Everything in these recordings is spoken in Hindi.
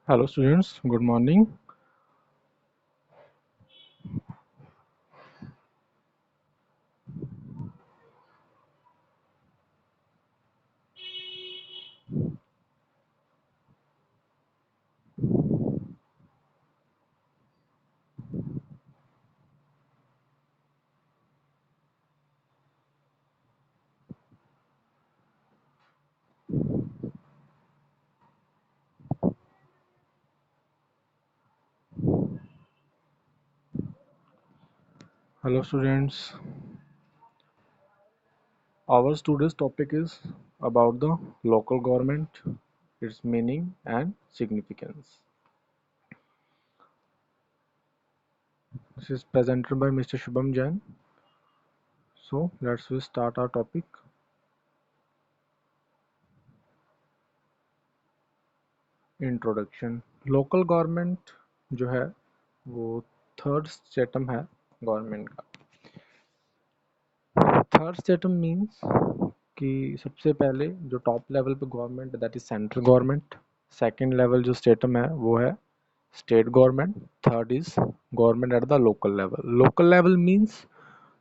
Hello students, good morning. Hello students. Our today's topic is about the local government, its meaning and significance. This is presented by Mr. Shubham Jain. So let's we start our topic. Introduction. Local government जो है वो थर्ड स्टेटम है गवर्नमेंट का. थर्ड स्टेटम मीन्स कि सबसे पहले जो टॉप लेवल पे government that is central government. Second level जो स्टेटम है वो है state government. Third is government at the local level. Local level means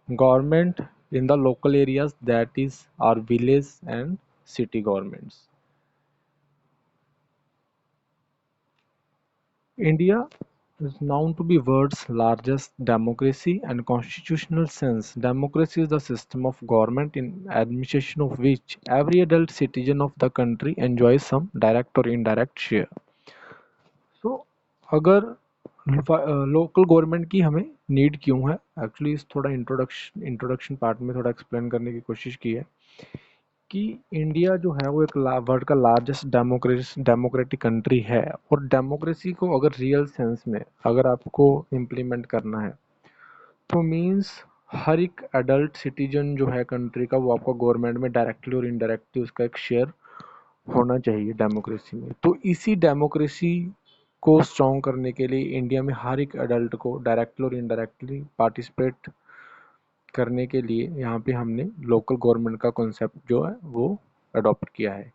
government in the local areas, that is our village and city governments. India is known to be world's largest democracy and constitutional sense. Democracy is the system of government in administration of which every adult citizen of the country enjoys some direct or indirect share. So अगर लोकल गवर्नमेंट की हमें नीड क्यों है, एक्चुअली इस थोड़ा इंट्रोडक्शन पार्ट में थोड़ा एक्सप्लेन करने की कोशिश की है कि इंडिया जो है वो एक वर्ल्ड का लार्जेस्ट डेमोक्रेटिक कंट्री है. और डेमोक्रेसी को अगर रियल सेंस में अगर आपको इम्प्लीमेंट करना है तो मीन्स हर एक एडल्ट सिटीजन जो है कंट्री का वो आपका गवर्नमेंट में डायरेक्टली और इनडायरेक्टली उसका एक शेयर होना चाहिए डेमोक्रेसी में. तो इसी डेमोक्रेसी को स्ट्रॉन्ग करने के लिए इंडिया में हर एक एडल्ट को डायरेक्टली और इनडायरेक्टली पार्टिसिपेट करने के लिए यहाँ पे हमने लोकल गवर्नमेंट का कॉन्सेप्ट जो है वो अडॉप्ट किया है.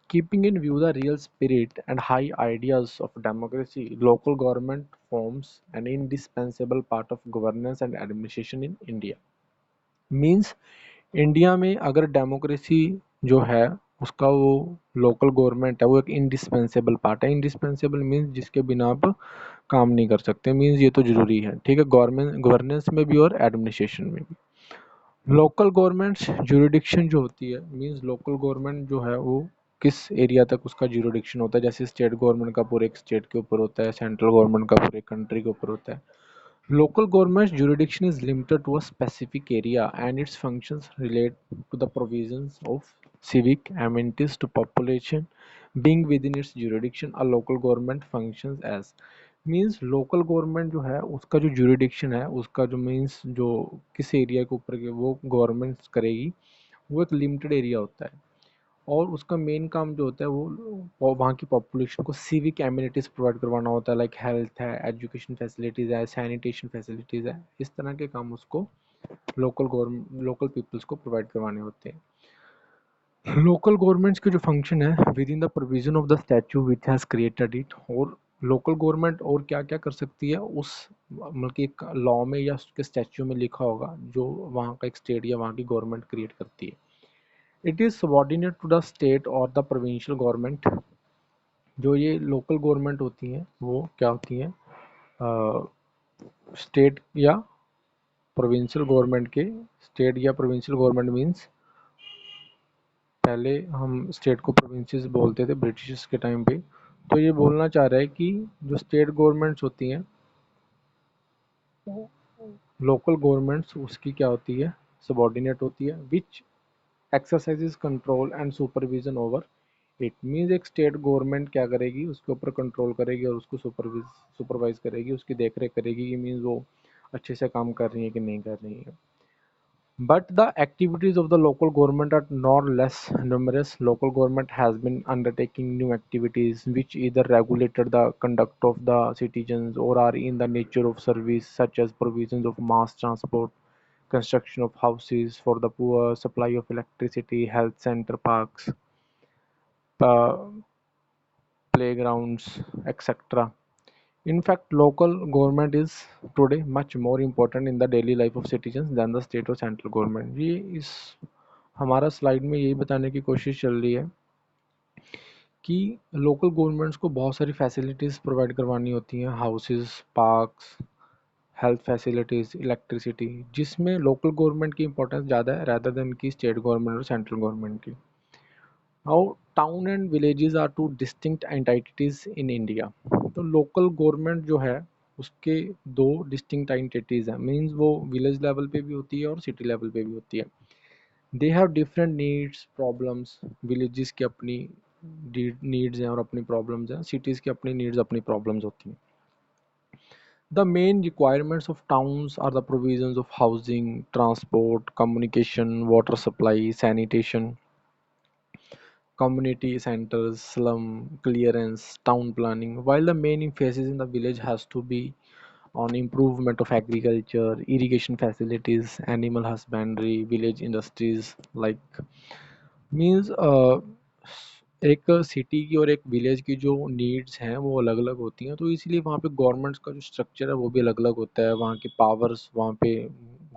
Keeping in view the real spirit and high ideas of democracy, local government forms an indispensable part of governance and administration in India. Means India में अगर डेमोक्रेसी जो है उसका वो लोकल गवर्नमेंट है वो एक इंडिस्पेंसेबल पार्ट है. इंडिस्पेंसेबल मीन्स जिसके बिना आप काम नहीं कर सकते. मीन्स ये तो जरूरी है, ठीक है, गवर्नमेंट गवर्नेंस में भी और एडमिनिस्ट्रेशन में भी. लोकल गवर्नमेंट ज्यूरिडिक्शन जो होती है मीन्स लोकल गवर्नमेंट जो है वो किस एरिया तक उसका ज्यूरिडिक्शन होता है. जैसे स्टेट गवर्नमेंट का पूरे एक स्टेट के ऊपर होता है, सेंट्रल गवर्नमेंट का पूरे कंट्री के ऊपर होता है. Local government's jurisdiction is limited to a specific area and its functions relate to the provisions of civic amenities to population being within its jurisdiction. A local government functions as means local government जो है उसका जो जुरिडिक्शन है उसका जो मीन्स जो किस एरिया के ऊपर के वो गवर्नमेंट करेगी वो एक लिमिटेड एरिया होता है. और उसका मेन काम जो होता है वो वहाँ की पॉपुलेशन को सिविक एमिनिटीज़ प्रोवाइड करवाना होता है. लाइक हेल्थ है, एजुकेशन फैसिलिटीज़ है, सैनिटेशन फैसिलिटीज़ है. इस तरह के काम उसको लोकल पीपल्स को प्रोवाइड करवाने होते हैं. लोकल गवर्नमेंट्स के जो फंक्शन है with in the provision of the statue which has created it. और लोकल गवर्नमेंट और क्या क्या कर सकती है उस मतलब कि एक लॉ में या उसके स्टैचू में लिखा होगा जो वहाँ का एक स्टेट या वहाँ की गवर्नमेंट क्रिएट करती है. It is subordinate to the state और द प्रोविंशियल गवर्नमेंट. जो ये लोकल गवर्नमेंट होती हैं वो क्या होती हैं, स्टेट या प्रोविंशियल गवर्नमेंट के. स्टेट या प्रोविंशियल गवर्नमेंट मींस पहले हम स्टेट को प्रोविंसेस बोलते थे ब्रिटिश के टाइम पे. तो ये बोलना चाह रहा है कि जो स्टेट गवर्नमेंट्स होती हैं लोकल गवर्नमेंट्स उसकी क्या होती है, सबॉर्डिनेट होती है. Which exercises control and supervision over it. Means एक स्टेट गवर्नमेंट क्या करेगी उसके ऊपर कंट्रोल करेगी और उसको सुपरवाइज करेगी, उसकी देख रेख करेगी कि मीन्स वो अच्छे से काम कर रही है कि नहीं कर रही है. But the activities of the local government are not less numerous. Local government has been undertaking new activities which either regulated the conduct of the citizens or are in the nature of service, such as provisions of mass transport, construction of houses for the poor, supply of electricity, health center, parks, uh, playgrounds, etc. In fact, local government is today much more important in the daily life of citizens than the state or central government. ये इस हमारा स्लाइड में यही बताने की कोशिश चल रही है कि लोकल गवर्नमेंट्स को बहुत सारी फैसिलिटीज़ प्रोवाइड करवानी होती हैं, houses, parks, health facilities, electricity, जिसमें लोकल गवर्नमेंट की इंपॉर्टेंस ज़्यादा है रादर देन की स्टेट गवर्नमेंट और सेंट्रल गवर्नमेंट की. Now town and villages are two distinct entities in India. तो लोकल गवर्नमेंट जो है उसके दो डिस्टिंक्ट एंटिटीज़ हैं, मीन्स वो विलेज लेवल पे भी होती है और सिटी लेवल पे भी होती है. They have different needs, problems. Villages की अपनी नीड्स हैं और अपनी प्रॉब्लम्स हैं, सिटीज़ की अपनी नीड्स, अपनी प्रॉब्लम्स होती हैं. The main requirements of towns are the provisions of housing, transport, communication, water supply, sanitation, community centers, slum clearance, town planning, while the main emphasis in the village has to be on improvement of agriculture, irrigation facilities, animal husbandry, village industries like means एक सिटी की और एक विलेज की जो नीड्स हैं वो अलग अलग होती हैं, तो इसलिए वहाँ पे गवर्नमेंट्स का जो स्ट्रक्चर है वो भी अलग अलग होता है. वहाँ के पावर्स, वहाँ पे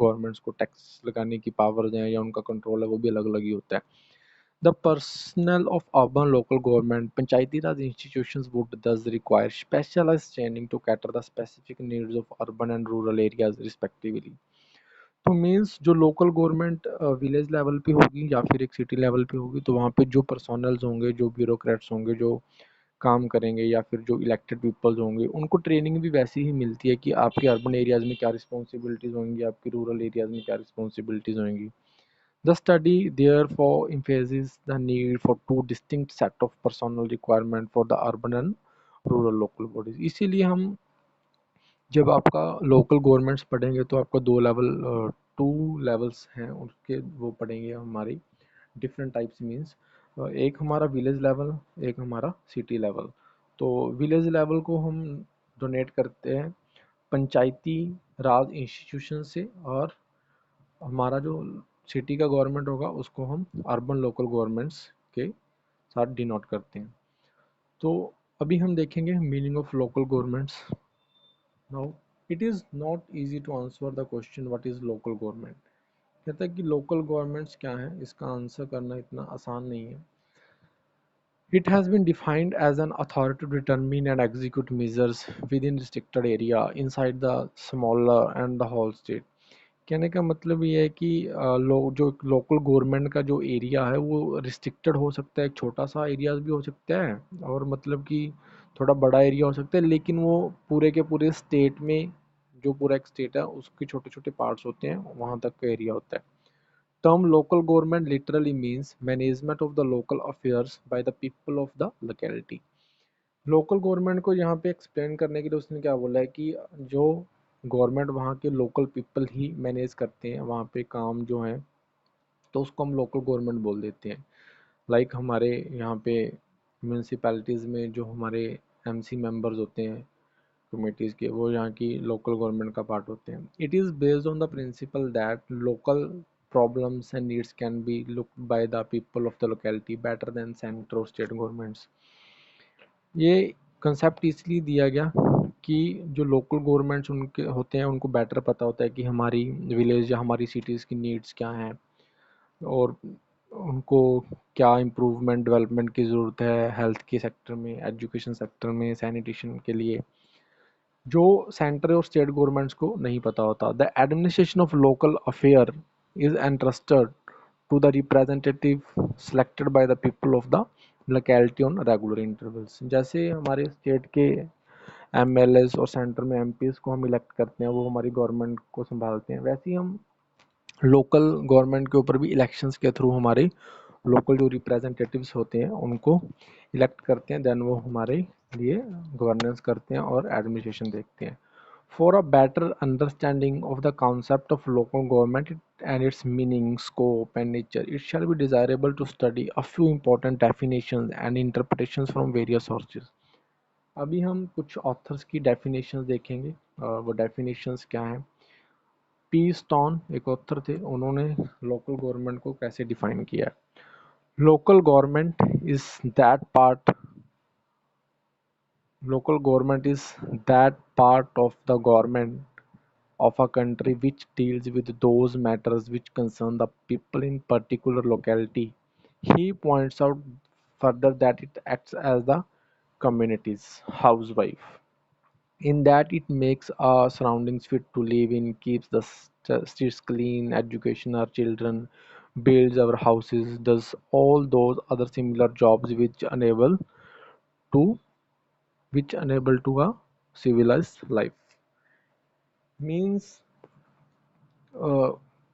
गवर्नमेंट्स को टैक्स लगाने की पावर्स हैं या उनका कंट्रोल है वो भी अलग अलग ही होता है. The personnel of urban local government panchayati raj institutions would thus require specialized training to cater the specific needs of urban and rural areas respectively. तो मीन्स जो लोकल गवर्नमेंट विलेज लेवल पे होगी या फिर एक सिटी लेवल पे होगी, तो वहाँ पे जो पर्सनल्स होंगे, जो ब्यूरोक्रेट्स होंगे, जो काम करेंगे या फिर जो इलेक्टेड पीपल्स होंगे, उनको ट्रेनिंग भी वैसी ही मिलती है कि आपके अर्बन एरियाज़ में क्या रिस्पॉन्सिबिलिटीज़ होंगी, आपकी रूरल एरियाज़ में क्या रिस्पॉन्सिबिलिटीज़ होंगी. The study therefore emphasizes the need for two distinct set of personal requirement for the urban and rural local bodies. इसीलिए हम जब आपका लोकल गवर्नमेंट्स पढ़ेंगे तो आपका दो लेवल, टू लेवल्स हैं उसके, वो पढ़ेंगे हमारी डिफरेंट टाइप्स. मीन्स एक हमारा विलेज लेवल, एक हमारा सिटी लेवल. तो विलेज लेवल को हम डोनेट करते हैं पंचायती राज इंस्टीट्यूशन से, और हमारा जो सिटी का गवर्नमेंट होगा उसको हम अर्बन लोकल गवर्नमेंट्स के साथ डिनोट करते हैं. तो अभी हम देखेंगे meaning of local governments. Now it is not easy to answer the question what is local government. कहता है कि लोकल गवर्नमेंट्स क्या हैं, इसका आंसर करना इतना आसान नहीं है. It has been defined as an authority to determine and execute measures within restricted area inside the smaller and the whole state. कहने का मतलब ये है कि जो लोकल गवर्नमेंट का जो एरिया है वो रिस्ट्रिक्टेड हो सकता है, एक छोटा सा एरिया भी हो सकता है और मतलब कि थोड़ा बड़ा एरिया हो सकता है, लेकिन वो पूरे के पूरे स्टेट में, जो पूरा एक स्टेट है उसके छोटे छोटे पार्ट्स होते हैं, वहाँ तक का एरिया होता है. Term local government literally means management of the local affairs by the people of the locality. Local government को यहाँ पे एक्सप्लेन करने के लिए उसने क्या बोला है कि जो गवर्नमेंट वहाँ के लोकल पीपल ही मैनेज करते हैं वहाँ पे काम जो है, तो उसको हम लोकल गवर्नमेंट बोल देते हैं. लाइक हमारे यहाँ पे म्यूनसिपैलिटीज़ में जो हमारे एमसी मेंबर्स होते हैं कमेटीज़ के, वो यहाँ की लोकल गवर्नमेंट का पार्ट होते हैं. It is based on the principal that local problems and needs can be looked by the people of the locality better than central or state governments. ये कंसेप्ट इसलिए दिया गया कि जो लोकल गवर्नमेंट्स उनके होते हैं उनको बेटर पता होता है कि हमारी विलेज या हमारी सिटीज़ की नीड्स क्या हैं और उनको क्या इम्प्रूवमेंट डेवलपमेंट की ज़रूरत है हेल्थ के सेक्टर में, एजुकेशन सेक्टर में, सैनिटेशन के लिए, जो सेंटर और स्टेट गवर्नमेंट्स को नहीं पता होता. The administration of local affair is entrusted to the representative selected by the people of the locality on regular intervals. जैसे हमारे स्टेट के एमएलएस और सेंटर में एमपीज को हम इलेक्ट करते हैं, वो हमारी गवर्नमेंट को संभालते हैं, वैसे ही हम लोकल गवर्नमेंट के ऊपर भी इलेक्शंस के थ्रू हमारे लोकल जो रिप्रेजेंटेटिव्स होते हैं उनको इलेक्ट करते हैं, देन वो हमारे लिए गवर्नेंस करते हैं और एडमिनिस्ट्रेशन देखते हैं. For a better understanding of the concept of local government and its meaning, scope and nature, it shall be desirable to study a few important definitions and interpretations from various sources. अभी हम कुछ ऑथर्स की डेफिनेशंस देखेंगे, और वो डेफिनेशंस क्या हैं. पी स्टॉन एक ऑथर थे, उन्होंने लोकल गवर्नमेंट को कैसे डिफाइन किया है. Local government is that part Local government is that part of the government of a country which deals with those matters which concern the people in particular locality. He points out further that it acts as the community's housewife, in that it makes our surroundings fit to live in, keeps the streets clean, education our children, builds our houses, does all those other similar jobs to which enable to a civilized life. Means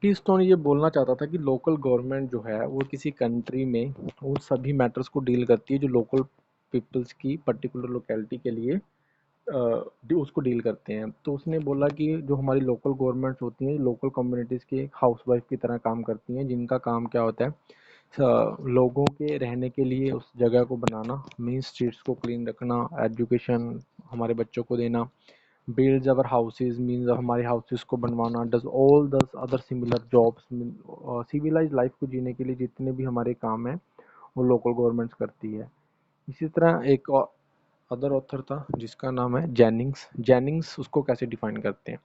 keystone ये बोलना चाहता था कि लोकल गवर्नमेंट जो है वो किसी कंट्री में वो सभी मैटर्स को डील करती है जो लोकल पीपल्स की पर्टिकुलर लोकेलिटी के लिए उसको डील करते हैं। तो उसने बोला कि जो हमारी लोकल गवर्नमेंट्स होती हैं लोकल कम्युनिटीज़ की हाउसवाइफ की तरह काम करती हैं, जिनका काम क्या होता है लोगों के रहने के लिए उस जगह को बनाना, मीन्स स्ट्रीट्स को क्लीन रखना, एजुकेशन हमारे बच्चों को देना, बिल्ड्स अवर हाउसेज मीन्स हमारे हाउसेज को बनवाना, does all this other similar jobs. Civilise life को जीने के लिए जितने भी हमारे काम हैं वो लोकल गवर्नमेंट्स करती है। इसी तरह एक अदर ऑथर था जिसका नाम है जेनिंग्स। जेनिंग्स उसको कैसे डिफाइन करते हैं?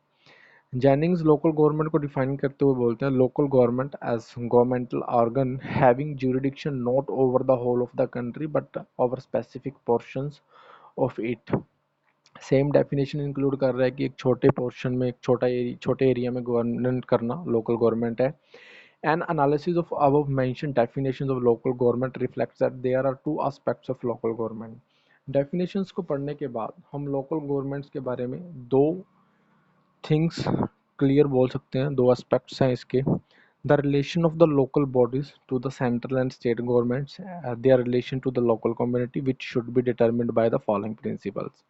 जेनिंग्स लोकल गवर्नमेंट को डिफाइन करते हुए बोलते हैं local government as governmental organ having jurisdiction not over the whole of the country but over specific portions of it. Same definition include कर रहा है कि एक छोटे पोर्शन में एक छोटे एरिया में गवर्नेंस करना लोकल गवर्नमेंट है। An analysis of above mentioned definitions of local government reflects that there are two aspects of local government. Definitions को पढ़ने के बाद हम local governments के बारे में दो थिंग्स क्लियर बोल सकते हैं, दो एस्पेक्ट्स हैं इसके। The relation of the local bodies to the central and state governments, their relation to the local community which should be determined by the following principles.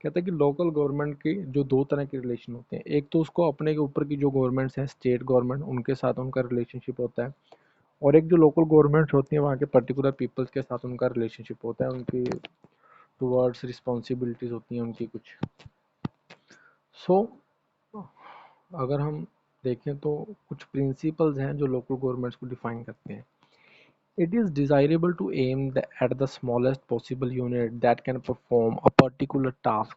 कहता है कि लोकल गवर्नमेंट के जो दो तरह के रिलेशन होते हैं, एक तो उसको अपने के ऊपर की जो गवर्नमेंट्स हैं स्टेट गवर्नमेंट उनके साथ उनका रिलेशनशिप होता है, और एक जो लोकल गवर्नमेंट्स होती हैं वहाँ के पर्टिकुलर पीपल्स के साथ उनका रिलेशनशिप होता है, उनकी टुवर्ड्स रिस्पॉन्सिबिलिटीज़ होती हैं उनकी कुछ। सो अगर हम देखें तो कुछ प्रिंसिपल्स हैं जो लोकल गवर्नमेंट्स को डिफाइन करते हैं। It is desirable to aim at the smallest possible unit that can perform a particular task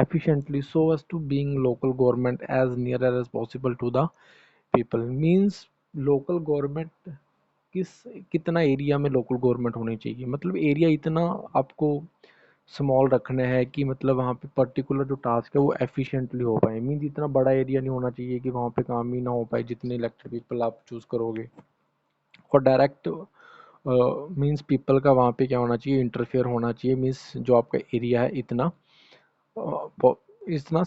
efficiently so as to being local government as nearer as possible to the people. Means local government किस कितना एरिया में लोकल गवर्नमेंट होनी चाहिए, मतलब एरिया इतना आपको स्मॉल रखना है कि मतलब वहाँ पे पर्टिकुलर जो टास्क है वो एफिशिएंटली हो पाए। मीन्स इतना बड़ा एरिया नहीं होना चाहिए कि वहाँ पे काम ही ना हो पाए जितने इलेक्टेड पीपल आप चूज़ करोगे। और डायरेक्ट मीन्स पीपल का वहाँ पे क्या होना चाहिए, इंटरफेयर होना चाहिए। मीन्स जो आपका एरिया है इतना इतना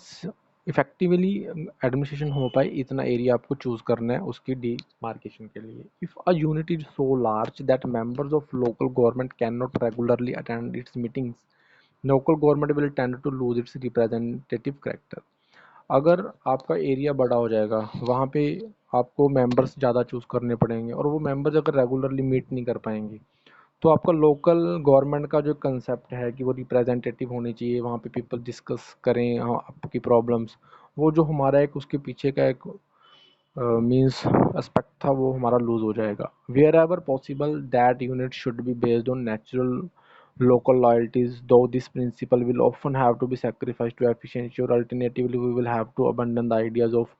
इफेक्टिवली एडमिनिस्ट्रेशन हो पाए, इतना एरिया आपको चूज करना है उसकी डिमार्केशन के लिए। If a unit is so large that members of local government can not regularly attend its meetings, local government will tend to lose its representative character. अगर आपका एरिया बड़ा हो जाएगा वहाँ पे आपको मेंबर्स ज़्यादा चूज़ करने पड़ेंगे, और वो मेंबर्स अगर रेगुलरली मीट नहीं कर पाएंगे तो आपका लोकल गवर्नमेंट का जो कंसेप्ट है कि वो रिप्रेजेंटेटिव होनी चाहिए, वहाँ पे पीपल डिस्कस करें हाँ आपकी प्रॉब्लम्स, वो जो हमारा एक उसके पीछे का एक मीन्स एस्पेक्ट था वो हमारा लूज हो जाएगा। Wherever possible that unit should be based on natural local loyalties, though this principle will often have to be sacrificed to efficiency, or alternatively we will have to abandon the ideas of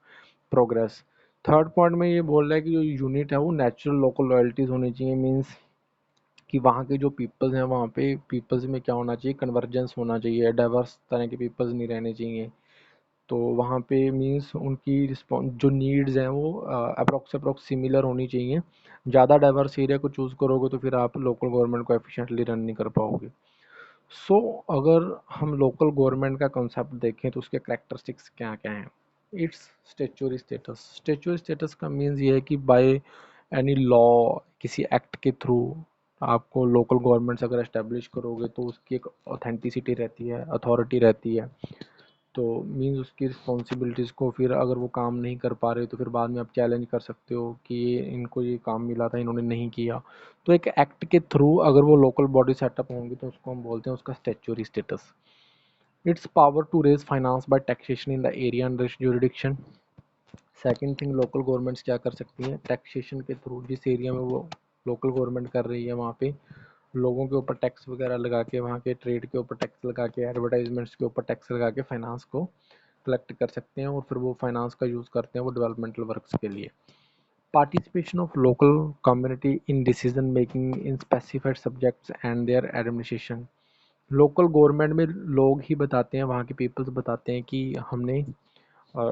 progress. Third point में ये बोल रहा है कि जो यूनिट है वो नेचुरल लोकल लॉयल्टीज होनी चाहिए। मीन्स कि वहाँ के जो पीपल्स हैं वहाँ पे पीपल्स में क्या होना चाहिए, कन्वर्जेंस होना चाहिए, डाइवर्स तरह के पीपल्स नहीं रहने चाहिए। तो वहाँ पे मीन्स उनकी रिस्पॉन्स जो नीड्स हैं वो अप्रोक्स सिमिलर होनी चाहिए। ज़्यादा डाइवर्स एरिया को चूज़ करोगे तो फिर आप लोकल गवर्नमेंट को एफिशिएंटली रन नहीं कर पाओगे। सो अगर हम लोकल गवर्नमेंट का कॉन्सेप्ट देखें तो उसके करेक्टरिस्टिक्स क्या क्या हैं। It's statutory status. Statutory status का मीन्स ये है कि बाय एनी लॉ, किसी एक्ट के थ्रू आपको लोकल गवर्नमेंट्स अगर एस्टेब्लिश करोगे तो उसकी एक ऑथेंटिसिटी रहती है, अथॉरिटी रहती है। तो मीन्स उसकी रिस्पॉन्सिबिलिटीज़ को फिर अगर वो काम नहीं कर पा रहे तो फिर बाद में आप चैलेंज कर सकते हो कि इनको ये काम मिला था इन्होंने नहीं किया। तो एक एक्ट के थ्रू अगर वो लोकल बॉडी सेटअप होंगी तो उसको हम बोलते हैं उसका statutory status. Its power to raise finance by taxation in the area under jurisdiction. Second thing local governments क्या कर सकती हैं, टैक्सेशन के थ्रू जिस एरिया में वो लोकल गवर्नमेंट कर रही है वहाँ पे लोगों के ऊपर टैक्स वगैरह लगा के, वहाँ के ट्रेड के ऊपर टैक्स लगा के, एडवर्टाइजमेंट्स के ऊपर टैक्स लगा के फाइनेंस को कलेक्ट कर सकते हैं और फिर वो फाइनेंस का यूज़ करते हैं वो डेवलपमेंटल वर्क्स के लिए। Participation of local community in decision making in specified subjects and their administration. Local government में लोग ही बताते हैं, वहाँ के पीपल्स बताते हैं कि हमने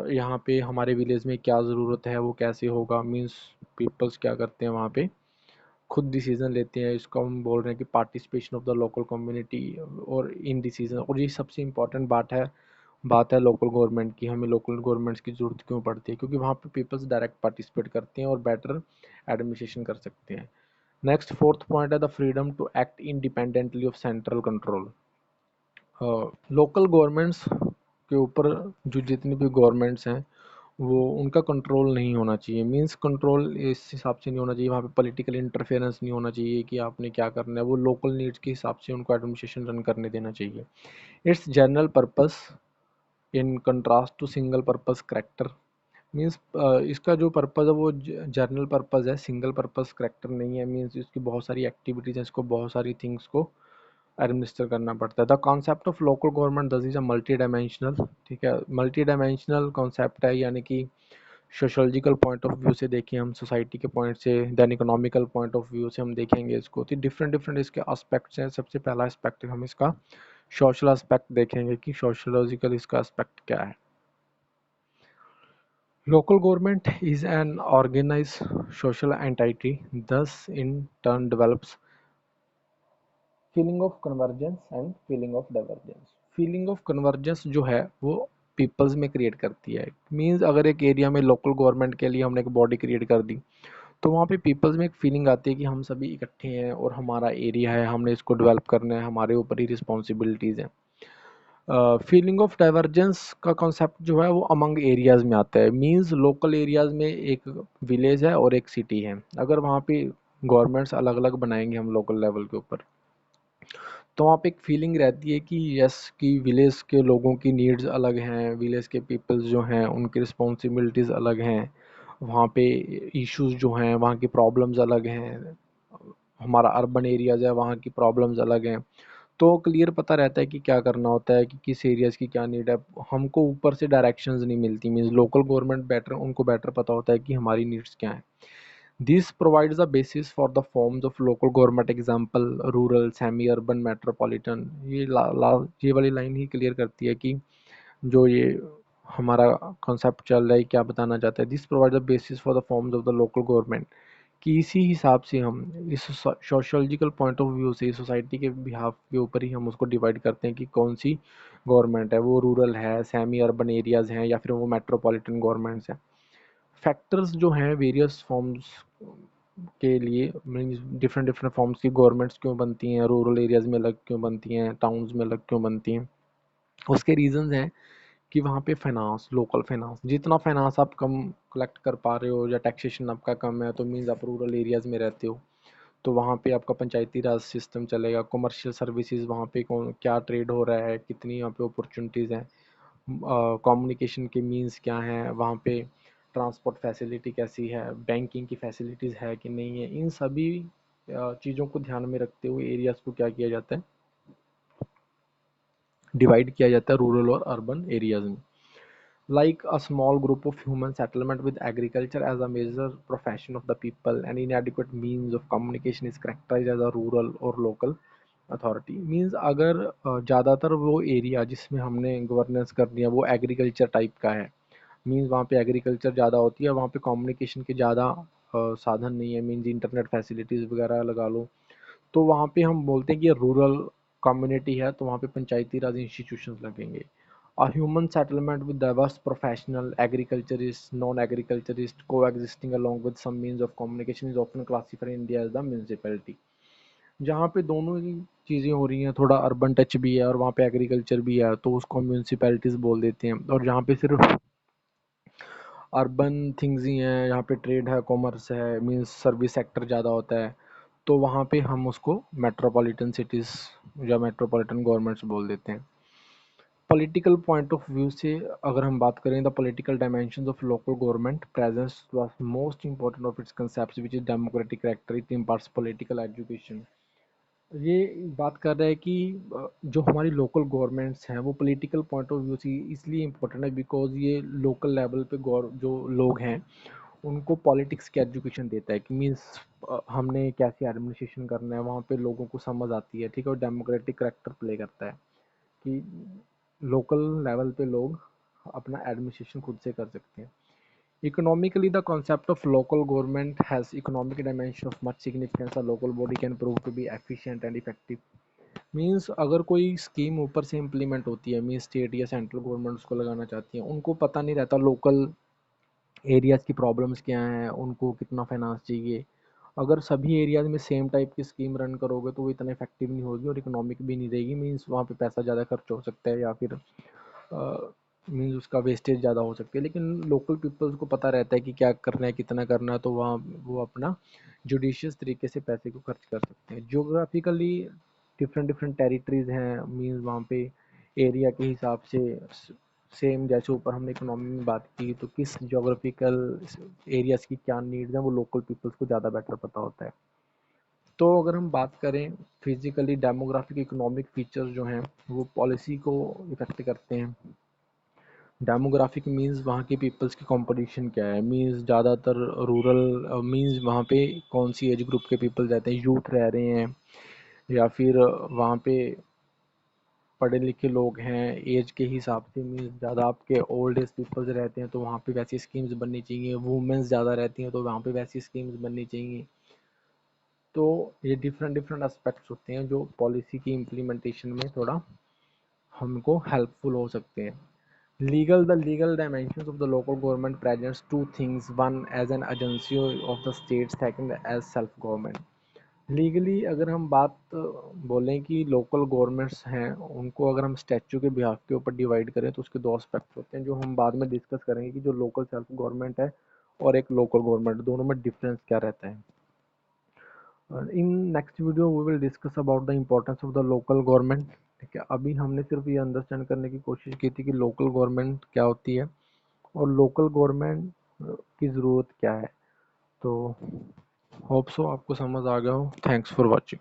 यहाँ पे हमारे विलेज में क्या ज़रूरत है, वो कैसे होगा। मीन्स पीपल्स क्या करते हैं वहाँ पे, खुद डिसीजन लेते हैं। इसको हम बोल रहे हैं कि participation of the local community और इन डिसीजन। और ये सबसे इम्पॉर्टेंट बात है लोकल गवर्नमेंट की। हमें लोकल गवर्नमेंट्स की ज़रूरत क्यों पड़ती है, क्योंकि वहाँ पे पीपल्स डायरेक्ट पार्टिसिपेट करते हैं और बेटर एडमिनिस्ट्रेशन कर सकते हैं। नेक्स्ट फोर्थ पॉइंट है the freedom to act independently of central control. Local governments के ऊपर जो जितनी भी गवर्नमेंट्स हैं वो उनका कंट्रोल नहीं होना चाहिए। मींस कंट्रोल इस हिसाब से नहीं होना चाहिए, वहाँ पे पॉलिटिकल इंटरफेरेंस नहीं होना चाहिए कि आपने क्या करना है। वो लोकल नीड्स के हिसाब से उनको एडमिनिस्ट्रेशन रन करने देना चाहिए। Its general purpose in contrast to single purpose character. Means इसका जो पर्पज़ है वो जर्नल पर्पज़ है, सिंगल पर्पस करेक्टर नहीं है। मीन्स इसकी बहुत सारी एक्टिविटीज़ हैं, इसको बहुत सारी थिंग्स को एडमिनिस्टर करना पड़ता है। The concept of local government दस इज अ मल्टी डायमेंशनल। ठीक है, मल्टी डायमेंशनल कॉन्सेप्ट है, यानी कि सोशोलॉजिकल पॉइंट ऑफ व्यू से देखें हम, सोसाइटी के पॉइंट से, then economical point of view से हम देखेंगे इसको, तो डिफरेंट डिफरेंट इसके एस्पेक्ट्स हैं। सबसे पहला एस्पेक्ट हम इसका सोशल एस्पेक्ट देखेंगे कि सोशोलॉजिकल इसका एस्पेक्ट क्या है। Local government is an organized social entity, thus in turn develops feeling of convergence and feeling of divergence. Feeling of convergence जो है वो पीपल्स में क्रिएट करती है। मीन्स अगर एक एरिया में लोकल गवर्नमेंट के लिए हमने एक बॉडी क्रिएट कर दी, तो वहाँ पे पीपल्स में एक फीलिंग आती है कि हम सभी इकट्ठे हैं और हमारा एरिया है, हमने इसको डेवलप करना है, हमारे ऊपर ही रिस्पॉन्सिबिलिटीज़ हैं। फीलिंग ऑफ डाइवर्जेंस का कॉन्सेप्ट जो है वो अमंग एरियाज़ में आता है। मींस लोकल एरियाज़ में एक विलेज है और एक सिटी है, अगर वहाँ पे गवर्नमेंट्स अलग अलग बनाएंगे हम लोकल लेवल के ऊपर, तो वहाँ पे एक फीलिंग रहती है कि यस कि विलेज के लोगों की नीड्स अलग हैं, विलेज के पीपल्स जो हैं उनकी रिस्पॉन्सिबिलिटीज़ अलग हैं, वहाँ पे इश्यूज जो हैं, वहाँ की प्रॉब्लम्स अलग हैं। हमारा अर्बन एरियाज़ है, वहाँ की प्रॉब्लम्स अलग हैं। तो क्लियर पता रहता है कि क्या करना होता है, कि किस एरियाज़ की क्या नीड है। हमको ऊपर से डायरेक्शंस नहीं मिलती। मीन्स लोकल गवर्नमेंट बेटर, उनको बेटर पता होता है कि हमारी नीड्स क्या हैं। This provides the basis for the forms of local government, example rural, semi urban, metropolitan. ये वाली लाइन ही क्लियर करती है कि जो ये हमारा कॉन्सेप्ट चल रहा है क्या बताना चाहता है। This provide the basis for the forms of the local government, कि इसी हिसाब से हम इस सोशोलॉजिकल पॉइंट ऑफ व्यू से सोसाइटी के बिहाफ के ऊपर ही हम उसको डिवाइड करते हैं कि कौन सी गवर्नमेंट है, वो रूरल है, सेमी अर्बन एरियाज़ हैं, या फिर वो मेट्रोपॉलिटन गवर्नमेंट्स हैं। फैक्टर्स जो हैं वेरियस फॉर्म्स के लिए, मीन्स डिफरेंट डिफरेंट फॉर्म्स की गवर्नमेंट्स क्यों बनती हैं, रूरल एरियाज़ में अलग क्यों बनती हैं, टाउन्स में अलग क्यों बनती हैं, उसके रीजंस हैं कि वहाँ पे फाइनेंस, लोकल फाइनेंस, जितना फाइनेंस आप कम कलेक्ट कर पा रहे हो या टैक्सेशन आपका कम है, तो मीन्स आप रूरल एरियाज़ में रहते हो, तो वहाँ पे आपका पंचायती राज सिस्टम चलेगा। कमर्शियल सर्विसेज वहाँ पे कौन क्या ट्रेड हो रहा है, कितनी यहाँ पे अपॉर्चुनिटीज़ हैं, कम्युनिकेशन के मींस क्या हैं वहाँ पे, ट्रांसपोर्ट फैसिलिटी कैसी है, बैंकिंग की फैसिलिटीज़ है कि नहीं है। इन सभी चीज़ों को ध्यान में रखते हुए एरियाज़ को क्या किया जाता है, डिवाइड किया जाता है रूरल और अर्बन एरियाज़ में। Like a small group of human settlement with agriculture as a major profession of the people and inadequate means of communication is characterized as a rural or local authority। Means अगर ज़्यादातर वो एरिया जिसमें हमने गवर्नेंस करनी है वो एग्रीकल्चर टाइप का है, मीन्स वहाँ पे एग्रीकल्चर ज़्यादा होती है, वहाँ पे कम्युनिकेशन के ज़्यादा साधन नहीं है, मीन्स इंटरनेट फैसिलिटीज़ वगैरह लगा लो, तो वहाँ पे हम बोलते हैं कि ये रूरल कम्युनिटी है, तो वहाँ पे पंचायती राज इंस्टीट्यूशंस लगेंगे। A human settlement with diverse professional, agriculturists, non-agriculturists coexisting along with some means of communication is often classified in India as the municipality। जहाँ पे दोनों ही चीज़ें हो रही हैं, थोड़ा अर्बन टच भी है और वहाँ पे एग्रीकल्चर भी है, तो उसको म्यूनसिपैलिटीज़ बोल देते हैं। और जहाँ पे सिर्फ अर्बन थिंग्स ही हैं, यहाँ पे ट्रेड है, कॉमर्स है, मीन्स सर्विस सेक्टर ज़्यादा होता है, तो वहाँ पे हम उसको मेट्रोपॉलिटन सिटीज़ या मेट्रोपॉलिटन गवर्नमेंट्स बोल देते हैं। पॉलिटिकल पॉइंट ऑफ व्यू से अगर हम बात करें, the political dimensions of local government presence was most important of its concepts which is democratic character, it imparts political education. ये बात कर रहे हैं कि जो हमारी लोकल गवर्नमेंट्स हैं वो पॉलिटिकल पॉइंट ऑफ व्यू से इसलिए इम्पोर्टेंट है बिकॉज ये लोकल लेवल पे गौर जो लोग हैं उनको पॉलिटिक्स की एजुकेशन देता है कि मीन्स हमने कैसे एडमिनिस्ट्रेशन करना है, वहाँ पे लोगों को समझ आती है, ठीक है, और डेमोक्रेटिक करेक्टर प्ले करता है कि लोकल लेवल पे लोग अपना एडमिनिस्ट्रेशन खुद से कर सकते हैं। Economically, the concept of local government has economic dimension of much significance. A local body can prove to be efficient and effective. Means अगर कोई स्कीम ऊपर से इम्प्लीमेंट होती है, मीन्स स्टेट या सेंट्रल गवर्नमेंट उसको लगाना चाहती है, उनको पता नहीं रहता लोकल एरियाज़ की प्रॉब्लम्स क्या हैं, उनको कितना फाइनेंस चाहिए। अगर सभी एरियाज़ में सेम टाइप की स्कीम रन करोगे तो वो इतना इफेक्टिव नहीं होगी और इकोनॉमिक भी नहीं रहेगी, मीन्स वहाँ पे पैसा ज़्यादा खर्च हो सकता है या फिर मीन्स उसका वेस्टेज ज़्यादा हो सकती है। लेकिन लोकल पीपल्स को पता रहता है कि क्या करना है, कितना करना है, तो वहाँ वो अपना जुडिशियस तरीके से पैसे को खर्च कर सकते हैं। जियोग्राफिकली डिफरेंट डिफरेंट टेरिटरीज़ हैं, मीन्स वहाँ पे एरिया के हिसाब से सेम जैसे ऊपर हमने इकोनॉमी में बात की, तो किस जोग्राफिकल एरियाज़ की क्या नीड्स हैं वो लोकल पीपल्स को ज़्यादा बेटर पता होता है। तो अगर हम बात करें फिजिकली डेमोग्राफिक इकोनॉमिक फीचर्स जो हैं वो पॉलिसी को इफेक्ट करते हैं। डेमोग्राफिक मीन्स वहाँ के पीपल्स की कंपटीशन क्या है, मीन्स ज़्यादातर रूरल, मीन्स वहाँ पे कौन सी एज ग्रुप के पीपल रहते हैं, यूथ रह रहे हैं या फिर वहाँ पे पढ़े लिखे लोग हैं एज के हिसाब से, मीन्स ज़्यादा आपके ओल्ड एज पीपल्स रहते हैं तो वहाँ पे वैसी स्कीम्स बननी चाहिए, वुमेंस ज़्यादा रहती हैं तो वहाँ पे वैसी स्कीम्स बननी चाहिए। तो ये डिफरेंट डिफरेंट एस्पेक्ट्स होते हैं जो पॉलिसी की इम्प्लीमेंटेशन में थोड़ा हमको हेल्पफुल हो सकते हैं। The legal dimensions of the local government presents two things: one as an agency of the state, second as self government. Legally अगर हम बात बोलें कि लोकल गवर्नमेंट्स हैं उनको अगर हम स्टैचू के बिहाफ के ऊपर डिवाइड करें तो उसके दो एस्पेक्ट्स होते हैं जो हम बाद में डिस्कस करेंगे कि जो लोकल सेल्फ गवर्नमेंट है और एक लोकल गवर्नमेंट, दोनों में डिफरेंस क्या रहता है। In next video we will discuss about the importance of the local government. ठीक है, अभी हमने सिर्फ ये अंडरस्टैंड करने की कोशिश की थी कि लोकल गवर्नमेंट क्या होती है और लोकल गवर्नमेंट की ज़रूरत क्या है। तो होप सो आपको समझ आ गया हो। Thanks for watching.